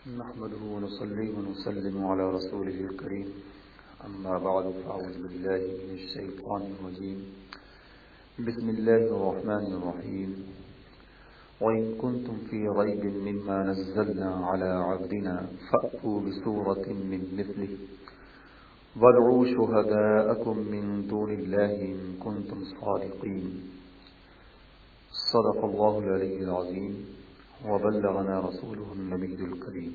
نحمده ونصلي ونسلم على رسوله الكريم أما بعد فأعوذ بالله من الشيطان الرجيم بسم الله الرحمن الرحيم وإن كنتم في ريب مما نزلنا على عبدنا فأتوا بسورة من مثله وادعوا شهداءكم من دون الله إن كنتم صادقين صدق الله العلي العظيم وبلغنا رسوله النبي الكريم۔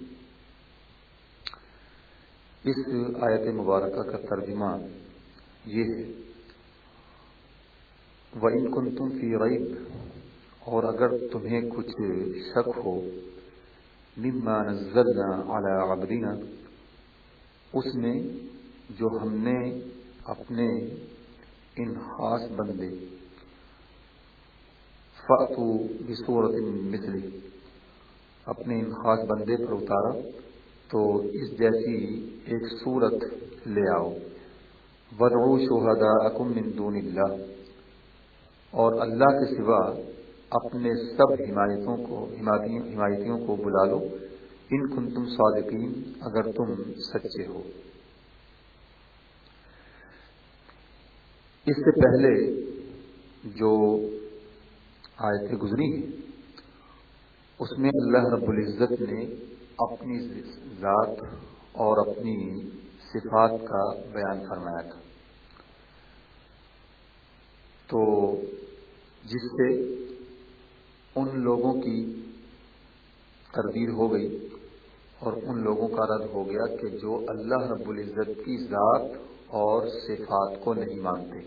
اس آیت مبارکہ کا ترجمہ یہ ہے وَإِن كُنتُمْ فِي رَيْبٍ، اور اگر تمہیں کچھ شک ہو مما نزلنا علی عبدنا، اس میں جو ہم نے اپنے ان خاص بندے فَأْتُوا بِسُورَةٍ مِّن مِّثْلِهِ، اپنے ان خاص بندے پر اتارا تو اس جیسی ایک صورت لے آؤ۔ وَادْعُوا شُهَدَاءَكُم مِّن دُونِ اللَّهِ، اور اللہ کے سوا اپنے سب حمایتیوں کو بلا لو، ان کنتم صادقین، اگر تم سچے ہو۔ اس سے پہلے جو آیتیں گزری ہیں اس میں اللہ رب العزت نے اپنی ذات اور اپنی صفات کا بیان فرمایا تھا، تو جس سے ان لوگوں کی تردید ہو گئی اور ان لوگوں کا رد ہو گیا کہ جو اللہ رب العزت کی ذات اور صفات کو نہیں مانتے،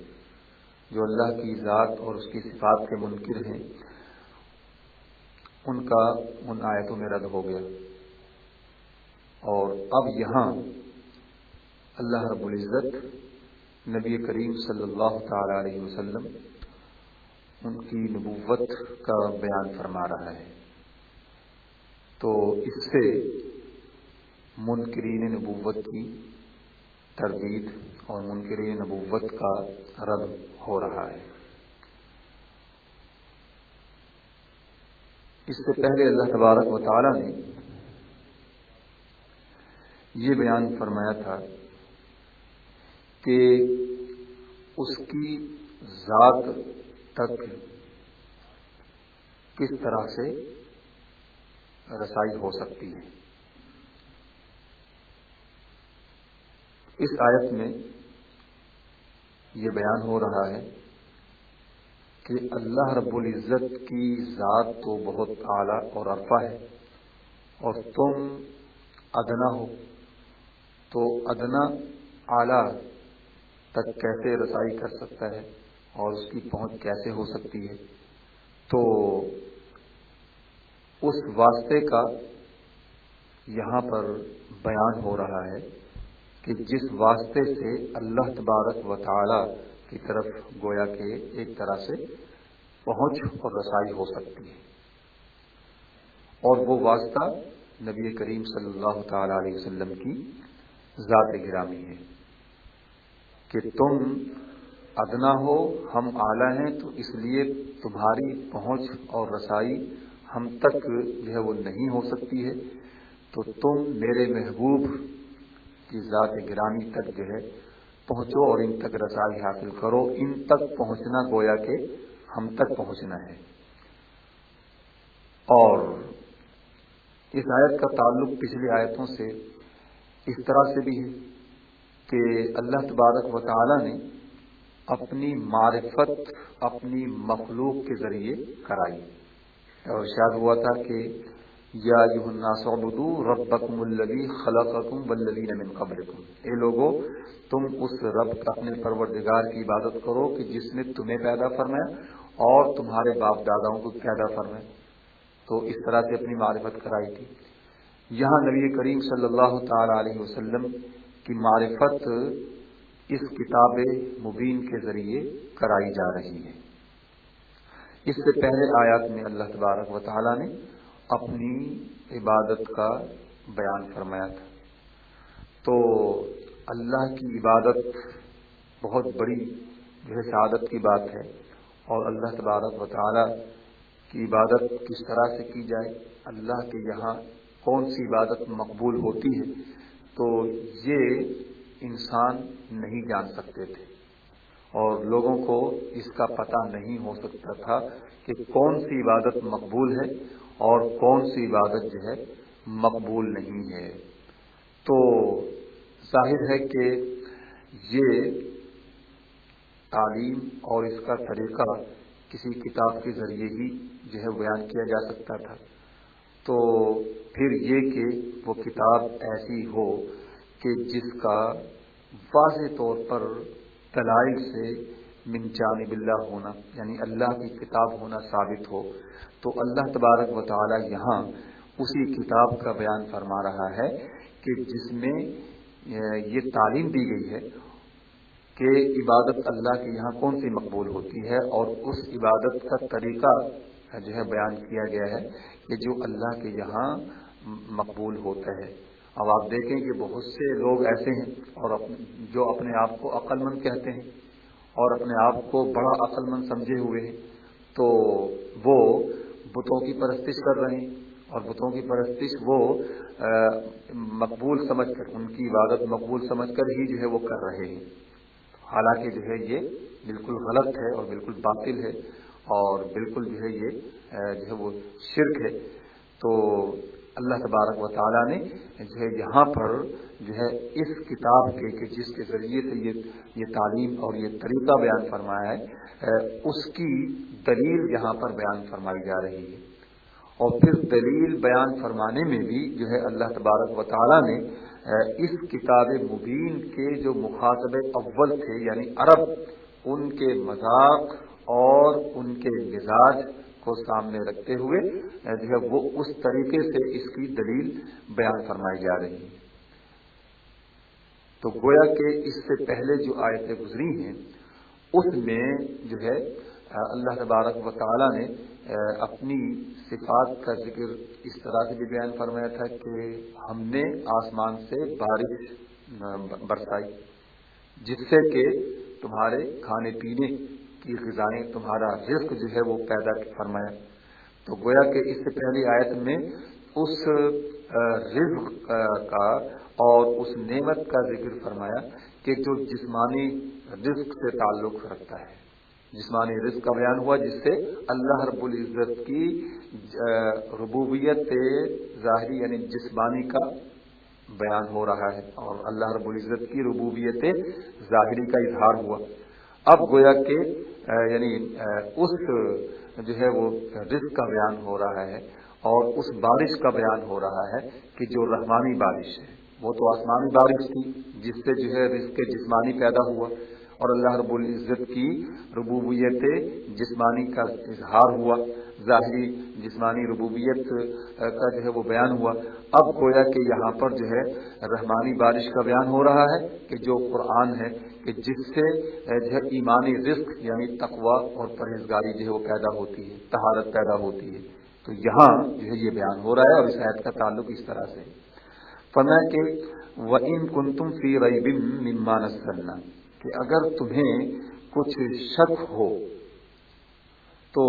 جو اللہ کی ذات اور اس کی صفات کے منکر ہیں، ان کا ان آیتوں میں رد ہو گیا۔ اور اب یہاں اللہ رب العزت نبی کریم صلی اللہ تعالی علیہ وسلم ان کی نبوت کا بیان فرما رہا ہے، تو اس سے منکرین نبوت کی تردید اور منکرین نبوت کا رد ہو رہا ہے۔ اس سے پہلے اللہ تبارک و تعالی نے یہ بیان فرمایا تھا کہ اس کی ذات تک کس طرح سے رسائی ہو سکتی ہے۔ اس آیت میں یہ بیان ہو رہا ہے کہ اللہ رب العزت کی ذات تو بہت اعلیٰ اور عرفہ ہے، اور تم ادنا ہو، تو ادنا اعلیٰ تک کیسے رسائی کر سکتا ہے اور اس کی پہنچ کیسے ہو سکتی ہے؟ تو اس واسطے کا یہاں پر بیان ہو رہا ہے کہ جس واسطے سے اللہ تبارک و تعالی کی طرف گویا کہ ایک طرح سے پہنچ اور رسائی ہو سکتی ہے، اور وہ واسطہ نبی کریم صلی اللہ تعالی علیہ وسلم کی ذات گرامی ہے کہ تم ادنا ہو، ہم اعلیٰ ہیں، تو اس لیے تمہاری پہنچ اور رسائی ہم تک جو ہے وہ نہیں ہو سکتی ہے، تو تم میرے محبوب کی ذات گرامی تک جو ہے پہنچو اور ان تک رسائی حاصل کرو۔ ان تک پہنچنا گویا کہ ہم تک پہنچنا ہے۔ اور اس آیت کا تعلق پچھلی آیتوں سے اس طرح سے بھی ہے کہ اللہ تبارک و تعالی نے اپنی معرفت اپنی مخلوق کے ذریعے کرائی، اور ارشاد ہوا تھا کہ یا ایھا الناس اعبدوا ربکم الذی خلقکم والذین من قبلکم، اے لوگو تم اس رب اپنے پروردگار کی عبادت کرو کہ جس نے تمہیں پیدا فرمایا اور تمہارے باپ داداؤں کو پیدا فرمایا، تو اس طرح سے اپنی معرفت کرائی تھی۔ یہاں نبی کریم صلی اللہ تعالی علیہ وسلم کی معرفت اس کتاب مبین کے ذریعے کرائی جا رہی ہے۔ اس سے پہلے آیات میں اللہ تبارک و تعالی نے اپنی عبادت کا بیان فرمایا تھا، تو اللہ کی عبادت بہت بڑی جو ہے سعادت کی بات ہے، اور اللہ تبارک و تعالی کی عبادت کس طرح سے کی جائے، اللہ کے یہاں کون سی عبادت مقبول ہوتی ہے تو یہ انسان نہیں جان سکتے تھے، اور لوگوں کو اس کا پتہ نہیں ہو سکتا تھا کہ کون سی عبادت مقبول ہے اور کون سی عبادت جو ہے مقبول نہیں ہے۔ تو ظاہر ہے کہ یہ تعلیم اور اس کا طریقہ کسی کتاب کے ذریعے ہی جو ہے بیان کیا جا سکتا تھا، تو پھر یہ کہ وہ کتاب ایسی ہو کہ جس کا واضح طور پر دلائل سے من جانب اللہ ہونا، یعنی اللہ کی کتاب ہونا ثابت ہو، تو اللہ تبارک و تعالی یہاں اسی کتاب کا بیان فرما رہا ہے کہ جس میں یہ تعلیم دی گئی ہے کہ عبادت اللہ کے یہاں کون سی مقبول ہوتی ہے، اور اس عبادت کا طریقہ جو ہے بیان کیا گیا ہے کہ جو اللہ کے یہاں مقبول ہوتا ہے۔ اب آپ دیکھیں کہ بہت سے لوگ ایسے ہیں اور جو اپنے آپ کو عقل مند کہتے ہیں اور اپنے آپ کو بڑا عقل مند سمجھے ہوئے ہیں، تو وہ بتوں کی پرستش کر رہے ہیں، اور بتوں کی پرستش وہ مقبول سمجھ کر، ان کی عبادت مقبول سمجھ کر ہی جو ہے وہ کر رہے ہیں، حالانکہ جو ہے یہ بالکل غلط ہے اور بالکل باطل ہے، اور بالکل جو ہے یہ جو ہے وہ شرک ہے۔ تو اللہ تبارک و تعالیٰ نے جو ہے یہاں پر جو ہے اس کتاب کے کہ جس کے ذریعے سے یہ تعلیم اور یہ طریقہ بیان فرمایا ہے، اس کی دلیل یہاں پر بیان فرمائی جا رہی ہے، اور پھر دلیل بیان فرمانے میں بھی جو ہے اللہ تبارک و تعالیٰ نے اس کتاب مبین کے جو مخاطب اول تھے یعنی عرب، ان کے مذاق اور ان کے مزاج کو سامنے رکھتے ہوئے جو ہے وہ اس طریقے سے اس کی دلیل بیان فرمائی جا رہی ہے۔ تو گویا کہ اس سے پہلے جو آیتیں گزری ہیں اس میں جو ہے اللہ تبارک و تعالیٰ نے اپنی صفات کا ذکر اس طرح سے بھی بیان فرمایا تھا کہ ہم نے آسمان سے بارش برسائی جس سے کہ تمہارے کھانے پینے کی غذائیں، تمہارا رزق جو ہے وہ پیدا فرمایا۔ تو گویا کہ اس سے پہلی آیت میں اس رزق کا اور اس نعمت کا ذکر فرمایا کہ جو جسمانی رزق سے تعلق رکھتا ہے، جسمانی رزق کا بیان ہوا جس سے اللہ رب العزت کی ربوبیت ظاہری یعنی جسمانی کا بیان ہو رہا ہے، اور اللہ رب العزت کی ربوبیت ظاہری کا اظہار ہوا۔ اب گویا کہ یعنی اس جو ہے وہ رزق کا بیان ہو رہا ہے، اور اس بارش کا بیان ہو رہا ہے کہ جو رحمانی بارش ہے، وہ تو آسمانی بارش تھی جس سے جو ہے رزق جسمانی پیدا ہوا، اور اللہ رب العزت کی ربوبیت جسمانی کا اظہار ہوا، ظاہری جسمانی ربوبیت کا جو ہے وہ بیان ہوا۔ اب گویا کہ یہاں پر جو ہے رحمانی بارش کا بیان ہو رہا ہے کہ جو قرآن ہے کہ جس سے جو ہے ایمانی رزق یعنی تقوی اور پرہیزگاری جو ہے وہ پیدا ہوتی ہے، طہارت پیدا ہوتی ہے۔ تو یہاں جو ہے یہ بیان ہو رہا ہے، اور اس آیت کا تعلق اس طرح سے فرمایا کہ وَإِن كُنتُمْ فِي رَيْبٍ مِّمَّا نَزَّلْنَا، کہ اگر تمہیں کچھ شک ہو، تو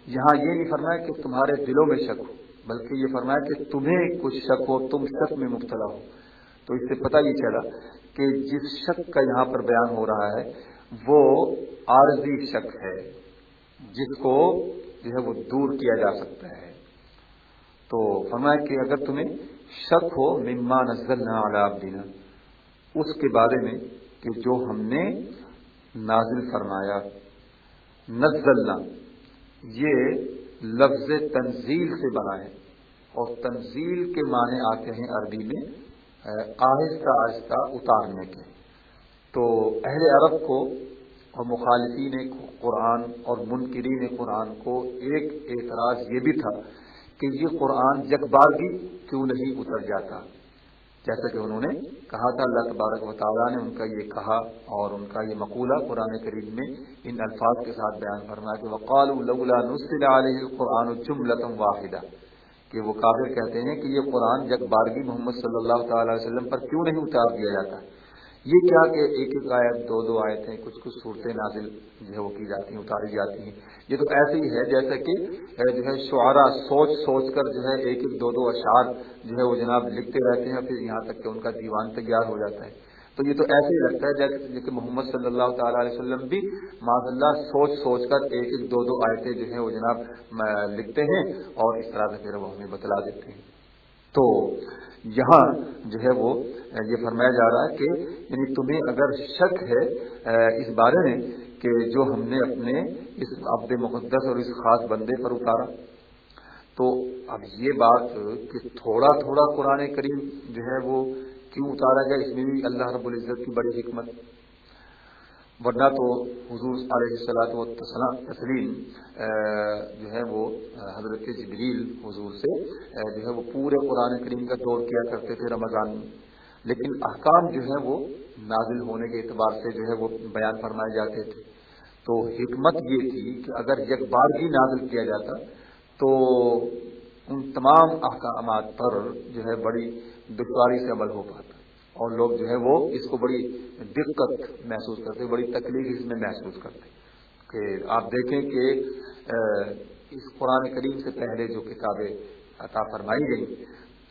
یہاں یہ نہیں فرمایا کہ تمہارے دلوں میں شک ہو، بلکہ یہ فرمایا کہ تمہیں کچھ شک ہو، تم شک میں مبتلا ہو۔ تو اس سے پتہ یہ چلا کہ جس شک کا یہاں پر بیان ہو رہا ہے وہ عارضی شک ہے جس کو جو ہے وہ دور کیا جا سکتا ہے۔ تو فرمایا کہ اگر تمہیں شک ہو مما نزلنا علی عبدنا، اس کے بارے میں کہ جو ہم نے نازل فرمایا۔ نزلنا یہ لفظ تنزیل سے بنا ہے، اور تنزیل کے معنی آتے ہیں عربی میں آہستہ آہستہ اتارنے کے۔ تو اہل عرب کو اور مخالفین قرآن اور منکرین قرآن کو ایک اعتراض یہ بھی تھا کہ یہ قرآن یک بارگی کیوں نہیں اتر جاتا، جیسا کہ انہوں نے کہا تھا۔ اللہ تبارک و تعالیٰ نے ان کا یہ کہا اور ان کا یہ مقولہ قرآن کریم میں ان الفاظ کے ساتھ بیان فرمایا کہ وَقَالُوا لَوْلَا نُزِّلَ عَلَيْهِ الْقُرْآنُ جُمْلَةً وَاحِدَةً، کہ وہ کافر کہتے ہیں کہ یہ قرآن یک بارگی محمد صلی اللہ تعالی علیہ وسلم پر کیوں نہیں اتار دیا جاتا، یہ کیا کہ ایک ایک آیت دو دو آیتیں کچھ کچھ صورتیں نازل جو ہے وہ کی جاتی ہیں، اتاری جاتی ہیں. یہ تو ایسے ہی ہے جیسا کہ جو ہے شعراء سوچ سوچ کر جو ہے ایک ایک دو دو اشعار جو ہے وہ جناب لکھتے رہتے ہیں، پھر یہاں تک کہ ان کا دیوان تیار ہو جاتا ہے. تو یہ تو ایسے ہی لگتا ہے جیسے کہ محمد صلی اللہ تعالیٰ علیہ وسلم بھی معاذ اللہ سوچ سوچ کر ایک ایک دو دو آیتیں جو ہیں وہ جناب لکھتے ہیں اور اس طرح سے پھر وہ ہمیں بتلا دیتے ہیں. تو یہاں جو ہے وہ یہ فرمایا جا رہا ہے کہ یعنی تمہیں اگر شک ہے اس بارے میں کہ جو ہم نے اپنے اس عبد مقدس اور اس خاص بندے پر اتارا، تو اب یہ بات کہ تھوڑا تھوڑا قرآن کریم جو ہے وہ کیوں اتارا گیا، اس میں بھی اللہ رب العزت کی بڑی حکمت. ورنہ تو حضور علیہ الصلوۃ والسلام تسلیم جو ہے وہ حضرت جبریل حضور سے جو ہے وہ پورے قرآن کریم کا دور کیا کرتے تھے رمضان میں، لیکن احکام جو ہے وہ نازل ہونے کے اعتبار سے جو ہے وہ بیان فرمائے جاتے تھے. تو حکمت یہ تھی کہ اگر یک بار ہی نازل کیا جاتا تو ان تمام احکامات پر جو ہے بڑی دشواری سے عمل ہو پاتا اور لوگ جو ہے وہ اس کو بڑی دقت محسوس کرتے، بڑی تکلیف اس میں محسوس کرتے. کہ آپ دیکھیں کہ اس قرآن کریم سے پہلے جو کتابیں عطا فرمائی گئی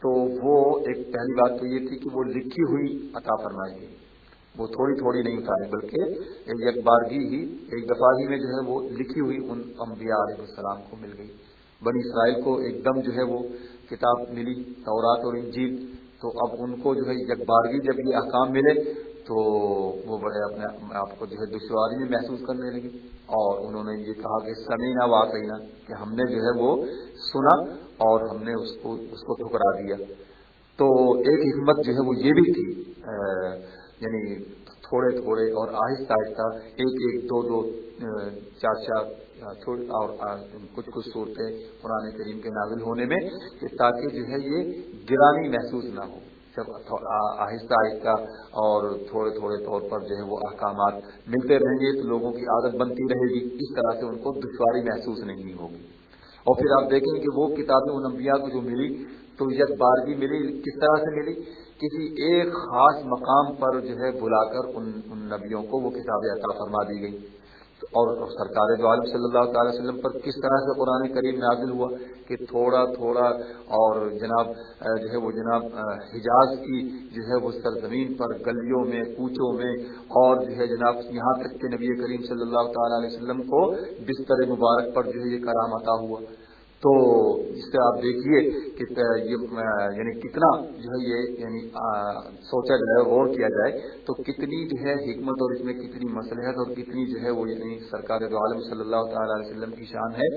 تو وہ ایک پہلی بات تو یہ تھی کہ وہ لکھی ہوئی عطا فرمائی گئی، وہ تھوڑی تھوڑی نہیں اتاری بلکہ ایک بارگی ہی ایک دفعہ ہی میں جو ہے وہ لکھی ہوئی ان انبیاء علیہ السلام کو مل گئی. بنی اسرائیل کو ایک دم جو ہے وہ کتاب ملی تورات اور انجیل، تو اب ان کو جو ہے یک بارگی جب یہ احکام ملے تو وہ بڑے اپنے آپ کو جو ہے دشواری میں محسوس کرنے لگے اور انہوں نے یہ کہا کہ سمینا واقعینا، کہ ہم نے جو ہے وہ سنا اور ہم نے اس کو ٹھکرا دیا. تو ایک حکمت جو ہے وہ یہ بھی تھی یعنی تھوڑے تھوڑے اور آہستہ آہستہ ایک ایک دو دو چار چار اور کچھ کچھ صورتیں قرآن کریم کے نازل ہونے میں کہ تاکہ جو ہے یہ گرانی محسوس نہ ہو. جب آہستہ آہستہ اور تھوڑے تھوڑے طور پر جو ہے وہ احکامات ملتے رہیں گے تو لوگوں کی عادت بنتی رہے گی، اس طرح سے ان کو دشواری محسوس نہیں ہوگی. اور پھر آپ دیکھیں کہ وہ کتابیں ان انبیاء کو جو ملی تو یک بارگی ملی. کس طرح سے ملی؟ کسی ایک خاص مقام پر جو ہے بلا کر ان نبیوں کو وہ کتابیں عطا فرما دی گئی. اور سرکار دو عالم صلی اللہ تعالی وسلم پر کس طرح سے قرآن کریم نازل ہوا کہ تھوڑا تھوڑا اور جناب جو ہے وہ جناب حجاز کی جو ہے وہ سرزمین پر گلیوں میں کوچوں میں اور جو ہے جناب یہاں تک کہ نبی کریم صلی اللہ تعالی علیہ وسلم کو بستر مبارک پر جو ہے یہ کرام عطا ہوا. تو اس سے آپ دیکھیے کہ یہ یعنی کتنا جو ہے یہ یعنی سوچا جائے غور کیا جائے تو کتنی جو ہے حکمت اور اس میں کتنی مصلحت اور کتنی جو ہے وہ یعنی سرکار دو عالم صلی اللہ تعالی علیہ وسلم کی شان ہے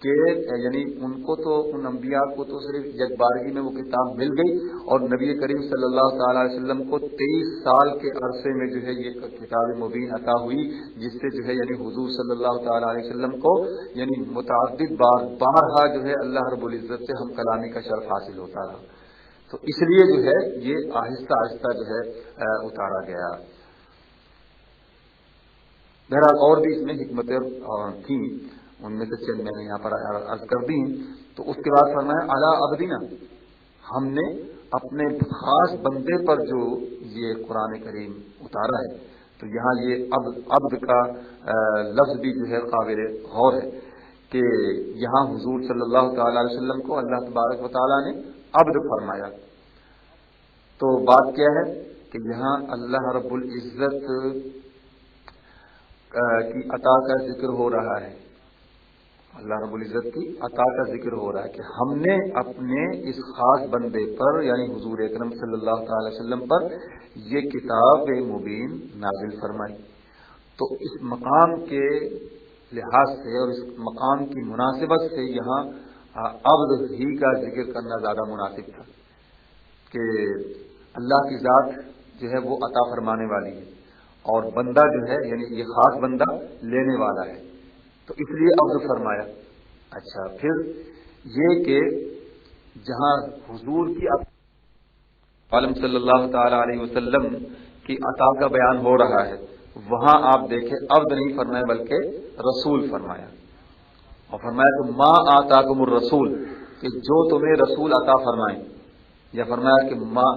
کہ یعنی ان کو تو ان انبیاء کو تو صرف یک بارگی میں وہ کتاب مل گئی اور نبی کریم صلی اللہ تعالی علیہ وسلم کو 23 سال کے عرصے میں جو ہے یہ کتاب مبین عطا ہوئی، جس سے جو ہے یعنی حضور صلی اللہ تعالی علیہ وسلم کو یعنی متعدد بارہا جو ہے اللہ رب العزت سے ہم کلامی کا شرف حاصل ہوتا رہا. تو اس لیے جو ہے یہ آہستہ آہستہ جو ہے اتارا گیا. بہرحال اور بھی اس میں حکمتیں تھیں، ان میں سے چند میں نے یہاں پر عرض کر دی. تو اس کے بعد فرمایا اعلیٰ عبدینا، ہم نے اپنے خاص بندے پر جو یہ قرآن کریم اتارا ہے. تو یہاں یہ عبد کا لفظ بھی جو ہے قابل غور ہے کہ یہاں حضور صلی اللہ تعالی علیہ وسلم کو اللہ تبارک و تعالیٰ نے عبد فرمایا. تو بات کیا ہے کہ یہاں اللہ رب العزت کی عطا کا ذکر ہو رہا ہے، اللہ رب العزت کی عطا کا ذکر ہو رہا ہے کہ ہم نے اپنے اس خاص بندے پر یعنی حضور اکرم صلی اللہ تعالی وسلم پر یہ کتاب مبین نازل فرمائی. تو اس مقام کے لحاظ سے اور اس مقام کی مناسبت سے یہاں عبد ہی کا ذکر کرنا زیادہ مناسب تھا کہ اللہ کی ذات جو ہے وہ عطا فرمانے والی ہے اور بندہ جو ہے یعنی یہ خاص بندہ لینے والا ہے، تو اس لیے عبد فرمایا. اچھا، پھر یہ کہ جہاں حضور کی عالم صلی اللہ تعالی علیہ وسلم کی عطا کا بیان ہو رہا ہے وہاں آپ دیکھیں عبد نہیں فرمایا بلکہ رسول فرمایا. اور فرمایا کہ ما آتاکم الرسول، کہ جو تمہیں رسول عطا فرمائیں، یا فرمایا کہ ما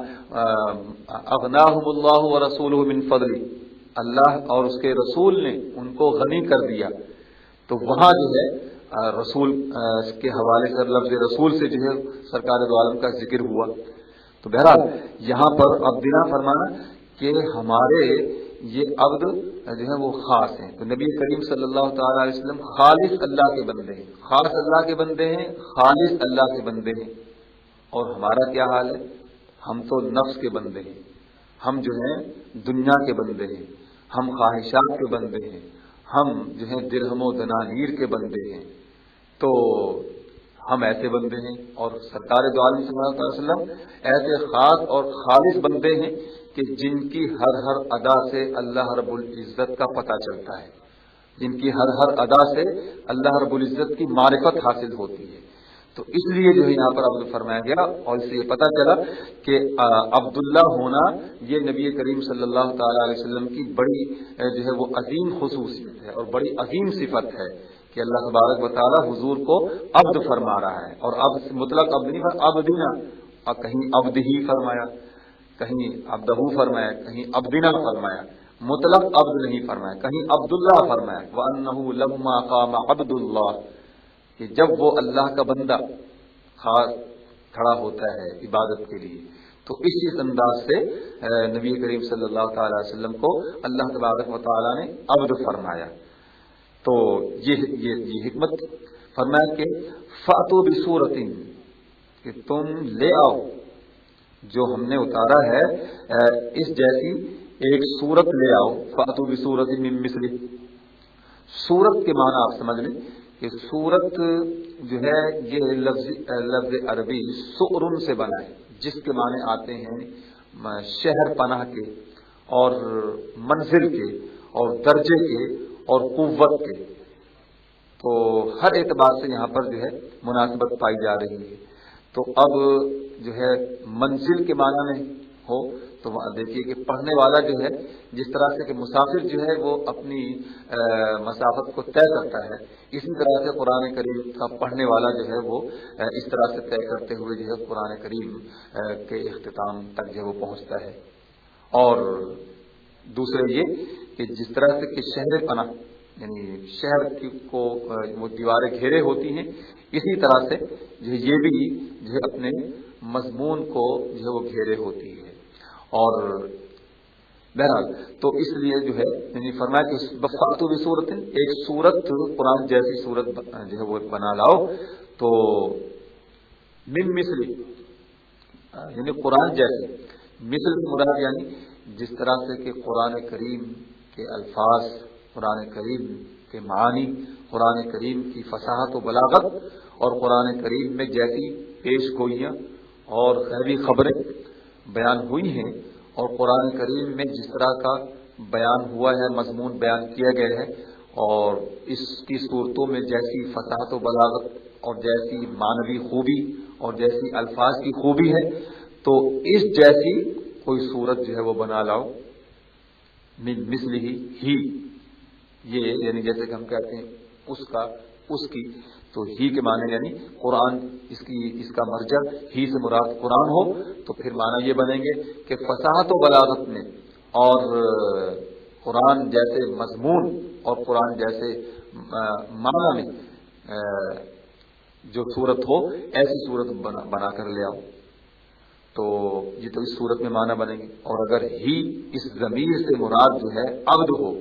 اغناہم اللہ ورسولہ من فضل، اللہ اور اس کے رسول نے ان کو غنی کر دیا. تو وہاں جو ہے رسول کے حوالے سے لفظ رسول سے جو ہے سرکار دو عالم کا ذکر ہوا. تو بہرحال یہاں پر عبدنا فرمانا کہ ہمارے یہ عبد جو ہے وہ خاص ہیں. تو نبی کریم صلی اللہ تعالی علیہ وسلم خالص اللہ کے بندے ہیں، خاص اللہ کے بندے ہیں، خالص اللہ کے بندے ہیں. اور ہمارا کیا حال ہے؟ ہم تو نفس کے بندے ہیں، ہم جو ہیں دنیا کے بندے ہیں، ہم خواہشات کے بندے ہیں، ہم جو ہیں درہم و دنانیر کے بندے ہیں. تو ہم ایسے بندے ہیں اور سرکار دو عالم صلی اللہ علیہ وسلم ایسے خاص اور خالص بندے ہیں کہ جن کی ہر ادا سے اللہ رب العزت کا پتہ چلتا ہے، جن کی ہر ادا سے اللہ رب العزت کی معرفت حاصل ہوتی ہے. تو اس لیے جو ہے یہاں پر عبد فرمایا گیا، اور اس سے یہ پتہ چلا کہ عبداللہ ہونا یہ نبی کریم صلی اللہ تعالی علیہ وسلم کی بڑی جو ہے وہ عظیم خصوصیت ہے اور بڑی عظیم صفت ہے کہ اللہ تبارک و تعالی حضور کو عبد فرما رہا ہے. اور عبد مطلق عبد نہیں، عبدنا، اور کہیں عبد ہی فرمایا، کہیں عبدہ فرمایا، کہیں عبدنا فرمایا، مطلق عبد نہیں فرمایا، کہیں عبداللہ فرمایا. وَأَنَّهُ لَمَّا قَامَ عَبْدُ اللَّهِ، کہ جب وہ اللہ کا بندہ خاص کھڑا ہوتا ہے عبادت کے لیے، تو اسی انداز سے نبی کریم صلی اللہ تعالی علیہ وسلم کو اللہ تبارک و تعالی نے عبد فرمایا. تو یہ حکمت فرمایا کہ فَأْتُوا بِصُورَةٍ، کہ تم لے آؤ جو ہم نے اتارا ہے اس جیسی ایک صورت لے آؤ. فَأْتُوا بِصُورَةٍ مِّن مِّثْلِهِ، صورت کے معنی آپ سمجھ لیں کہ صورت جو ہے یہ لفظ عربی سؤرن سے بنا ہے، جس کے معنی آتے ہیں شہر پناہ کے اور منزل کے اور درجے کے اور قوت کے. تو ہر اعتبار سے یہاں پر جو ہے مناسبت پائی جا رہی ہے. تو اب جو ہے منزل کے معنی میں ہو تو وہاں دیکھیے کہ پڑھنے والا جو ہے جس طرح سے کہ مسافر جو ہے وہ اپنی مسافت کو طے کرتا ہے، اسی طرح سے قرآن کریم کا پڑھنے والا جو ہے وہ اس طرح سے طے کرتے ہوئے جو ہے قرآن کریم کے اختتام تک جو ہے وہ پہنچتا ہے. اور دوسرے یہ کہ جس طرح سے کہ شہر پناہ یعنی شہر کو وہ دیواریں گھیرے ہوتی ہیں، اسی طرح سے جو یہ بھی جو ہے اپنے مضمون کو جو ہے وہ گھیرے ہوتی ہے. اور بہرحال تو اس لیے جو ہے یعنی فرمایا کہ بفاتو بصورت، ایک صورت قرآن جیسی صورت جو ہے وہ بنا لاؤ. تو من مثل یعنی قرآن جیسے، مثل مراد یعنی جس طرح سے کہ قرآن کریم کے الفاظ، قرآن کریم کے معانی، قرآن کریم کی فصاحت و بلاغت اور قرآن کریم میں جیسی پیش گوئیاں اور غیبی خبریں بیان ہوئی ہیں اور قرآن کریم میں جس طرح کا بیان ہوا ہے، مضمون بیان کیا گیا ہے، اور اس کی صورتوں میں جیسی فصاحت و بلاغت اور جیسی معنوی خوبی اور جیسی الفاظ کی خوبی ہے، تو اس جیسی کوئی صورت جو ہے وہ بنا لاؤ. من مثلہ ہی، یہ یعنی جیسے کہ ہم کہتے ہیں اس کا، اس کی، تو ہی کے معنی یعنی قرآن اس کا مرجع ہی سے مراد قرآن ہو، تو پھر معنی یہ بنیں گے کہ فصاحت و بلاغت میں اور قرآن جیسے مضمون اور قرآن جیسے معنی میں جو صورت ہو ایسی صورت بنا کر لے آؤ. تو یہ تو اس صورت میں معنی بنیں گے. اور اگر ہی اس ضمیر سے مراد جو ہے عبد ہو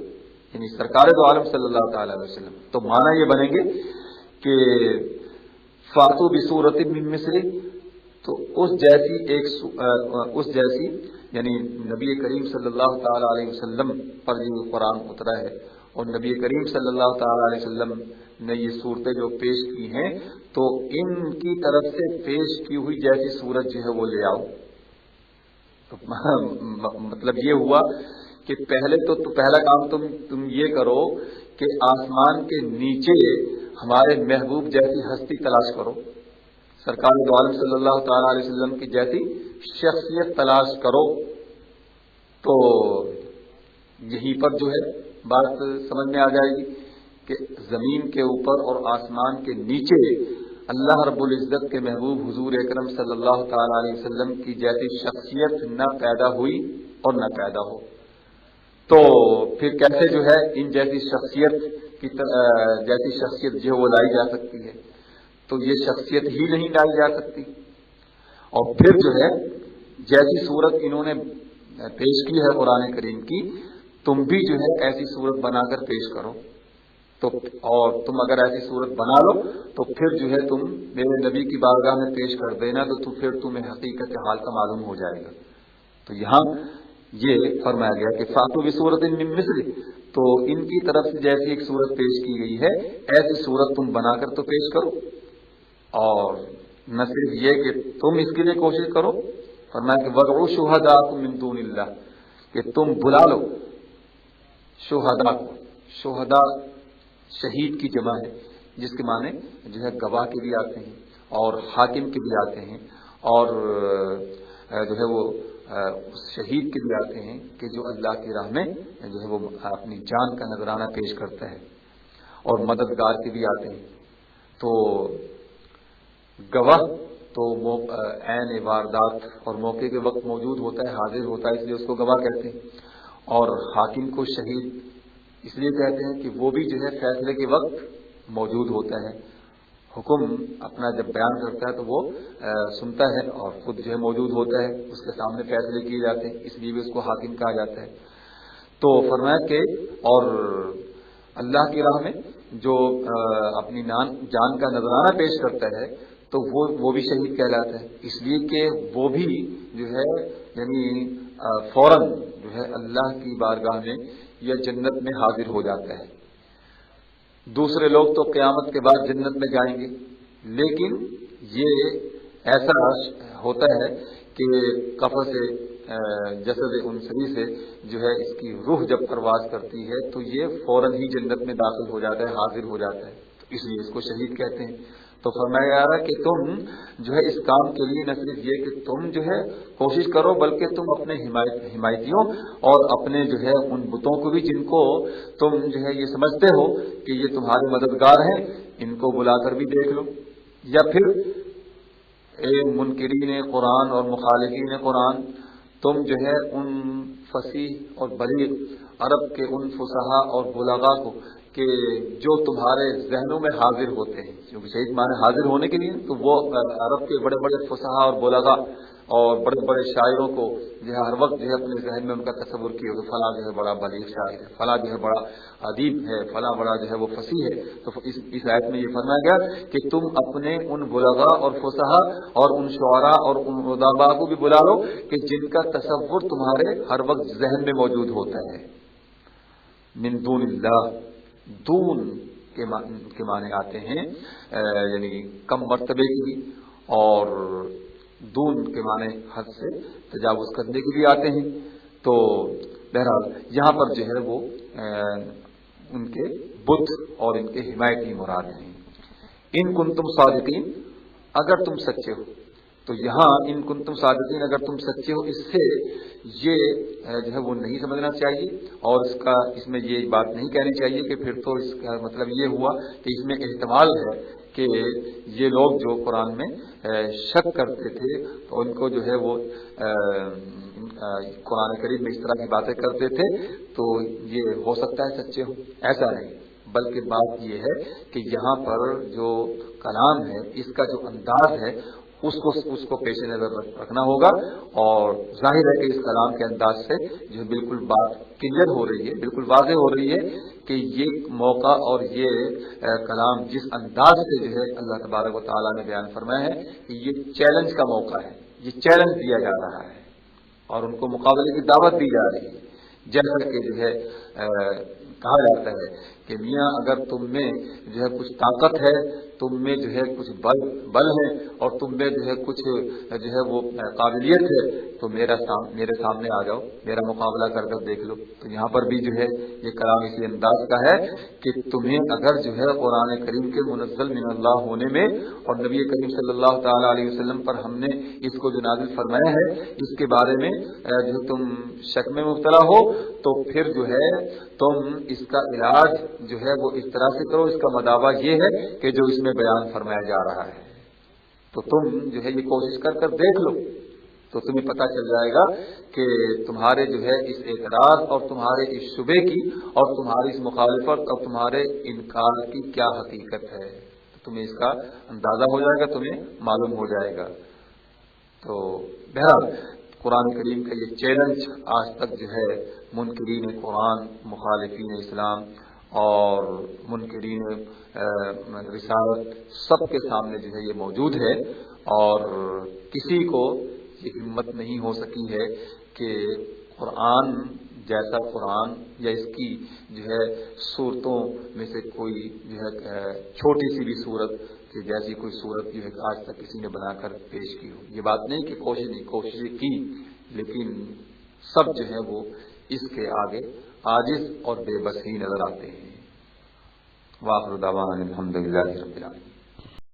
یعنی سرکار دو عالم صلی اللہ تعالی علیہ وسلم، تو معنی یہ بنیں گے کہ فاتو بصورت من مثلہ، تو اس جیسی یعنی نبی کریم صلی اللہ تعالی علیہ وسلم پر یہ قرآن اترا ہے اور نبی کریم صلی اللہ تعالی علیہ وسلم نے یہ صورتیں جو پیش کی ہیں تو ان کی طرف سے پیش کی ہوئی جیسی صورت جو ہے وہ لے آؤ. تو مطلب یہ ہوا کہ پہلے تو پہلا کام تم یہ کرو کہ آسمان کے نیچے ہمارے محبوب جیسی ہستی تلاش کرو، سرکار دو عالم صلی اللہ تعالی علیہ وسلم کی جیسی شخصیت تلاش کرو. تو یہیں پر جو ہے بات سمجھ میں آ جائے گی کہ زمین کے اوپر اور آسمان کے نیچے اللہ رب العزت کے محبوب حضور اکرم صلی اللہ تعالی علیہ وسلم کی جیسی شخصیت نہ پیدا ہوئی اور نہ پیدا ہو، تو پھر کیسے جو ہے ان جیسی شخصیت جیسی شخصیت جو ہے وہ لائی جا سکتی ہے؟ تو یہ شخصیت ہی نہیں لائی جا سکتی۔ اور پھر جو ہے جیسی صورت انہوں نے پیش کی ہے قرآن کریم کی، تم بھی جو ہے ایسی صورت بنا کر پیش کرو، تو اور تم اگر ایسی صورت بنا لو تو پھر جو ہے تم میرے نبی کی بارگاہ میں پیش کر دینا، تو پھر تمہیں حقیقت حال کا معلوم ہو جائے گا۔ تو یہاں یہ فرمایا گیا کہ فاتو بصورت من مثلہ، تو ان کی طرف سے جیسی ایک صورت پیش کی گئی ہے ایسی صورت تم بنا کر تو پیش کرو، اور نہ صرف یہ کہ تم اس کے لیے کوشش کرو، فرمایا کہ وَدْعُوا شُهَدَاءَكُم مِّن دُونِ اللَّهِ، کہ تم بلا لو شہداء کو۔ شہداء شہید کی جمع ہے، جس کے معنی جو ہے گواہ کے بھی آتے ہیں اور حاکم کے بھی آتے ہیں، اور جو ہے وہ شہید کے بھی آتے ہیں کہ جو اللہ کی راہ میں جو ہے وہ اپنی جان کا نذرانہ پیش کرتا ہے، اور مددگار کے بھی آتے ہیں۔ تو گواہ تو عین واردات اور موقع کے وقت موجود ہوتا ہے، حاضر ہوتا ہے، اس لیے اس کو گواہ کہتے ہیں، اور حاکم کو شہید اس لیے کہتے ہیں کہ وہ بھی جو ہے فیصلے کے وقت موجود ہوتا ہے، حکم اپنا جب بیان کرتا ہے تو وہ سنتا ہے اور خود جو ہے موجود ہوتا ہے، اس کے سامنے فیصلے کیے جاتے ہیں، اس لیے بھی اس کو حاکم کہا جاتا ہے۔ تو فرمایا کہ اور اللہ کی راہ میں جو اپنی جان کا نذرانہ پیش کرتا ہے تو وہ بھی شہید کہلاتا ہے، اس لیے کہ وہ بھی جو ہے یعنی فوراً جو ہے اللہ کی بارگاہ میں یا جنت میں حاضر ہو جاتا ہے۔ دوسرے لوگ تو قیامت کے بعد جنت میں جائیں گے، لیکن یہ ایسا ہوتا ہے کہ قفص جسد انسری سے جو ہے اس کی روح جب پرواز کرتی ہے تو یہ فوراً ہی جنت میں داخل ہو جاتا ہے، حاضر ہو جاتا ہے، تو اس لیے اس کو شہید کہتے ہیں۔ تو فرمایا جا رہا ہے کہ تم جو ہے اس کام کے لیے نہ صرف یہ کہ تم جو ہے کوشش کرو، بلکہ تم اپنے حمایتیوں اور اپنے جو ہے ان بتوں کو بھی جن کو تم جو ہے یہ سمجھتے ہو کہ یہ تمہارے مددگار ہیں، ان کو بلا کر بھی دیکھ لو، یا پھر منکرین قرآن اور مخالفین قرآن، تم جو ہے ان فصیح اور بلیغ عرب کے ان فصحاء اور بلغاء کو کہ جو تمہارے ذہنوں میں حاضر ہوتے ہیں، کیونکہ شہید معنی حاضر ہونے کے لیے، تو وہ عرب کے بڑے بڑے فصحاء اور بلغاء اور بڑے بڑے شاعروں کو جو ہے ہر وقت جو ہے اپنے ذہن میں ان کا تصور کیا کہ فلاں جو ہے بڑا بلیغ شاعر ہے، فلاں جو ہے بڑا ادیب ہے، فلاں بڑا جو ہے وہ فصیح ہے۔ تو اس آیت میں یہ فرمایا گیا کہ تم اپنے ان بلغاء اور فصحاء اور ان شعراء اور ان ادباء کو بھی بلا لو کہ جن کا تصور تمہارے ہر وقت ذہن میں موجود ہوتا ہے۔ من دون اللہ، دون کے معنی آتے ہیں یعنی کم مرتبے کی بھی، اور دون کے معنی حد سے تجاوز کرنے کے بھی آتے ہیں۔ تو بہرحال یہاں پر جو ہے وہ ان کے بت اور ان کے حمایتی مراد ہیں۔ ان کنتم صادقین، اگر تم سچے ہو، تو یہاں ان کنتم صادقین اگر تم سچے ہو، اس سے یہ جو ہے وہ نہیں سمجھنا چاہیے، اور اس میں یہ بات نہیں کہنی چاہیے کہ پھر تو اس کا مطلب یہ ہوا کہ اس میں احتمال ہے کہ یہ لوگ جو قرآن میں شک کرتے تھے تو ان کو جو ہے وہ قرآن کریم میں اس طرح کی باتیں کرتے تھے تو یہ ہو سکتا ہے سچے ہو، ایسا نہیں، بلکہ بات یہ ہے کہ یہاں پر جو کلام ہے اس کا جو انداز ہے اس کو پیش نظر رکھنا ہوگا، اور ظاہر ہے کہ اس کلام کے انداز سے جو بالکل بات کلیئر ہو رہی ہے، بالکل واضح ہو رہی ہے کہ یہ موقع اور یہ کلام جس انداز سے جو ہے اللہ تبارک و تعالیٰ نے بیان فرمایا ہے کہ یہ چیلنج کا موقع ہے، یہ چیلنج دیا جا رہا ہے اور ان کو مقابلے کی دعوت دی جا رہی ہے، جیسا کہ جو ہے کہا جاتا ہے کہ میاں اگر تم میں جو ہے کچھ طاقت ہے، تم میں جو ہے کچھ بل ہے، اور تم میں جو ہے کچھ جو ہے وہ قابلیت ہے، تو میرے سامنے آ جاؤ، میرا مقابلہ کر دیکھ لو۔ تو یہاں پر بھی جو ہے یہ کلام اسی انداز کا ہے کہ تمہیں اگر جو ہے قرآن کریم کے منزل من اللہ ہونے میں اور نبی کریم صلی اللہ تعالی علیہ وسلم پر ہم نے اس کو جو نازل فرمایا ہے اس کے بارے میں جو تم شک میں مبتلا ہو، تو پھر جو ہے تم اس کا علاج جو ہے وہ اس طرح سے کرو، اس کا مداوع یہ ہے کہ جو اس تمہیں بیان فرمایا جا رہا ہے، تو تم جو ہے یہ کوشش کر کر دیکھ لو، تو تمہیں پتہ چل جائے گا کہ تمہارے جو ہے اس اعتراض اور تمہارے اس شبے کی اور تمہاری اس مخالفت اور تمہارے انکار کی کیا حقیقت ہے، تو تمہیں اس کا اندازہ ہو جائے گا، تمہیں معلوم ہو جائے گا۔ تو بہرحال قرآن کریم کا یہ چیلنج آج تک جو ہے منکرین قرآن، مخالفین اسلام اور منکرین رسالت سب کے سامنے جو ہے یہ موجود ہے، اور کسی کو یہ ہمت نہیں ہو سکی ہے کہ قرآن جیسا قرآن یا اس کی جو ہے صورتوں میں سے کوئی جو ہے چھوٹی سی بھی صورت کہ جیسی کوئی صورت جو ہے آج تک کسی نے بنا کر پیش کی ہو۔ یہ بات نہیں کہ کوششیں کی، لیکن سب جو ہے وہ اس کے آگے عاجز اور بے بس ہی نظر آتے ہیں۔ وآخر دعوانا الحمدللہ رب العالمین۔